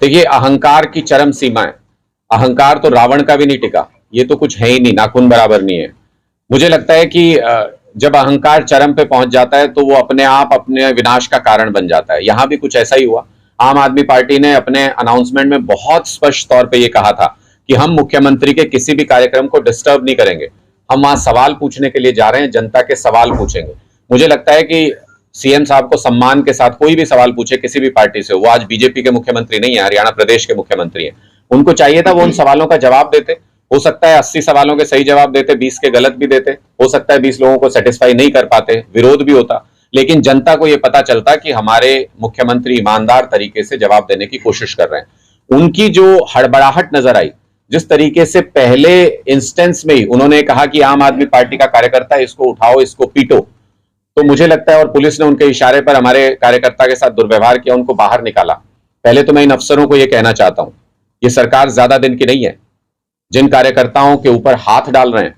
देखिए, अहंकार की चरम सीमा है। अहंकार तो रावण का भी नहीं टिका, ये तो कुछ है ही नहीं, नाखून बराबर नहीं है। मुझे लगता है कि जब अहंकार चरम पे पहुंच जाता है तो वो अपने आप अपने विनाश का कारण बन जाता है। यहां भी कुछ ऐसा ही हुआ। आम आदमी पार्टी ने अपने अनाउंसमेंट में बहुत स्पष्ट तौर पे ये कहा था कि हम मुख्यमंत्री के किसी भी कार्यक्रम को डिस्टर्ब नहीं करेंगे। हम वहां सवाल पूछने के लिए जा रहे हैं, जनता के सवाल पूछेंगे। मुझे लगता है कि सीएम साहब को सम्मान के साथ कोई भी सवाल पूछे किसी भी पार्टी से, वो आज बीजेपी के मुख्यमंत्री नहीं है, हरियाणा प्रदेश के मुख्यमंत्री हैं। उनको चाहिए था वो उन सवालों का जवाब देते। हो सकता है 80 सवालों के सही जवाब देते, 20 के गलत भी देते। हो सकता है 20 लोगों को सेटिस्फाई नहीं कर पाते, विरोध भी होता, लेकिन जनता को यह पता चलता कि हमारे मुख्यमंत्री ईमानदार तरीके से जवाब देने की कोशिश कर रहे हैं। उनकी जो हड़बड़ाहट नजर आई, जिस तरीके से पहले इंस्टेंस में ही उन्होंने कहा कि आम आदमी पार्टी का कार्यकर्ता है, इसको उठाओ, इसको पीटो, तो मुझे लगता है, और पुलिस ने उनके इशारे पर हमारे कार्यकर्ता के साथ दुर्व्यवहार किया, उनको बाहर निकाला। पहले तो मैं इन अफसरों को यह कहना चाहता हूं, ये सरकार ज्यादा दिन की नहीं है। जिन कार्यकर्ताओं के ऊपर हाथ डाल रहे हैं,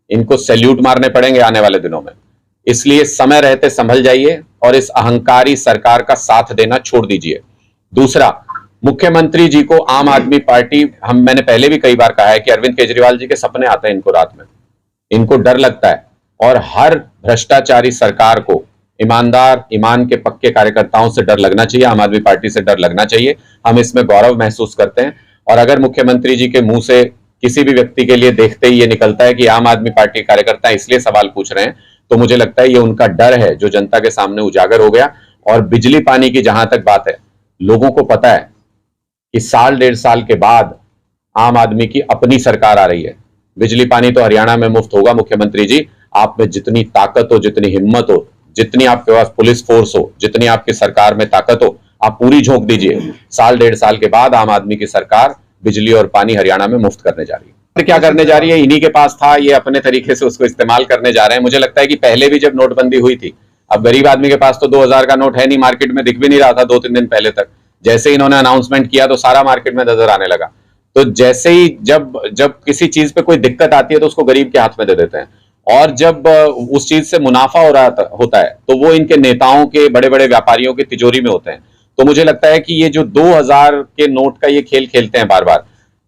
इनको सैल्यूट मारने पड़ेंगे आने वाले दिनों में। इसलिए समय रहते संभल जाइए और इस अहंकारी सरकार का साथ देना छोड़ दीजिए। दूसरा, मुख्यमंत्री जी को आम आदमी पार्टी, मैंने पहले भी कई बार कहा है कि अरविंद केजरीवाल जी के सपने आते हैं इनको रात में, इनको डर लगता है। और हर भ्रष्टाचारी सरकार को ईमानदार, ईमान के पक्के कार्यकर्ताओं से डर लगना चाहिए, आम आदमी पार्टी से डर लगना चाहिए। हम इसमें गौरव महसूस करते हैं। और अगर मुख्यमंत्री जी के मुंह से किसी भी व्यक्ति के लिए देखते ही ये निकलता है कि आम आदमी पार्टी कार्यकर्ता इसलिए सवाल पूछ रहे हैं, तो मुझे लगता है ये उनका डर है जो जनता के सामने उजागर हो गया। और बिजली पानी की जहां तक बात है, लोगों को पता है कि साल 1.5 साल के बाद आम आदमी की अपनी सरकार आ रही है। बिजली पानी तो हरियाणा में मुफ्त होगा। मुख्यमंत्री जी, आप में जितनी ताकत हो, जितनी हिम्मत हो, जितनी आपके पास पुलिस फोर्स हो, जितनी आपकी सरकार में ताकत हो, आप पूरी झोंक दीजिए। साल 1.5 साल के बाद आम आदमी की सरकार बिजली और पानी हरियाणा में मुफ्त करने जा रही है। क्या करने जा रही है? इन्हीं के पास था, ये अपने तरीके से उसको इस्तेमाल करने जा रहे हैं। मुझे लगता है कि पहले भी जब नोटबंदी हुई थी, अब गरीब आदमी के पास तो 2000 का नोट है नहीं, मार्केट में दिख भी नहीं रहा था 2-3 दिन पहले तक। जैसे इन्होंने अनाउंसमेंट किया तो सारा मार्केट में नजर आने लगा। तो जैसे ही जब किसी चीज पे कोई दिक्कत आती है तो उसको गरीब के हाथ में दे देते हैं, और जब उस चीज से मुनाफा हो रहा होता है तो वो इनके नेताओं के, बड़े बड़े व्यापारियों की तिजोरी में होते हैं। तो मुझे लगता है कि ये जो 2000 के नोट का ये खेल खेलते हैं बार बार,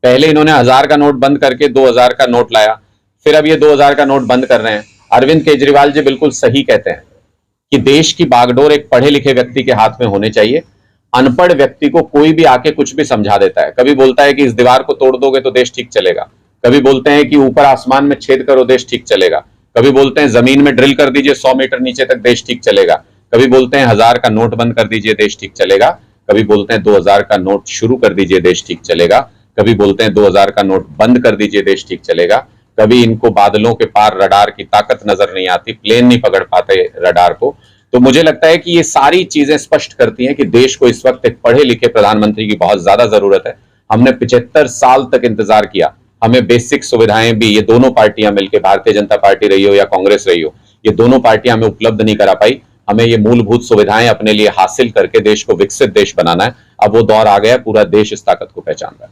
पहले इन्होंने 1000 का नोट बंद करके 2000 का नोट लाया, फिर अब ये 2000 का नोट बंद कर रहे हैं। अरविंद केजरीवाल जी बिल्कुल सही कहते हैं कि देश की बागडोर एक पढ़े लिखे व्यक्ति के हाथ में होने चाहिए। अनपढ़ व्यक्ति को कोई भी आके कुछ भी समझा देता है। कभी बोलता है कि इस दीवार को तोड़ दोगे तो देश ठीक चलेगा, कभी बोलते हैं कि ऊपर आसमान में छेद करो देश ठीक चलेगा, कभी बोलते हैं जमीन में ड्रिल कर दीजिए 100 मीटर नीचे तक देश ठीक चलेगा, कभी बोलते हैं 1000 का नोट बंद कर दीजिए देश ठीक चलेगा, कभी बोलते हैं 2000 का नोट शुरू कर दीजिए देश ठीक चलेगा, कभी बोलते हैं 2000 का नोट बंद कर दीजिए देश ठीक चलेगा। कभी इनको बादलों के पार रडार की ताकत नजर नहीं आती, प्लेन नहीं पकड़ पाते रडार को। तो मुझे लगता है कि ये सारी चीजें स्पष्ट करती हैं कि देश को इस वक्त एक पढ़े लिखे प्रधानमंत्री की बहुत ज्यादा जरूरत है। हमने 75 साल तक इंतजार किया, हमें बेसिक सुविधाएं भी ये दोनों पार्टियां मिलकर, भारतीय जनता पार्टी रही हो या कांग्रेस रही हो, ये दोनों पार्टियां हमें उपलब्ध नहीं करा पाई। हमें ये मूलभूत सुविधाएं अपने लिए हासिल करके देश को विकसित देश बनाना है। अब वो दौर आ गया, पूरा देश इस ताकत को पहचान रहा है।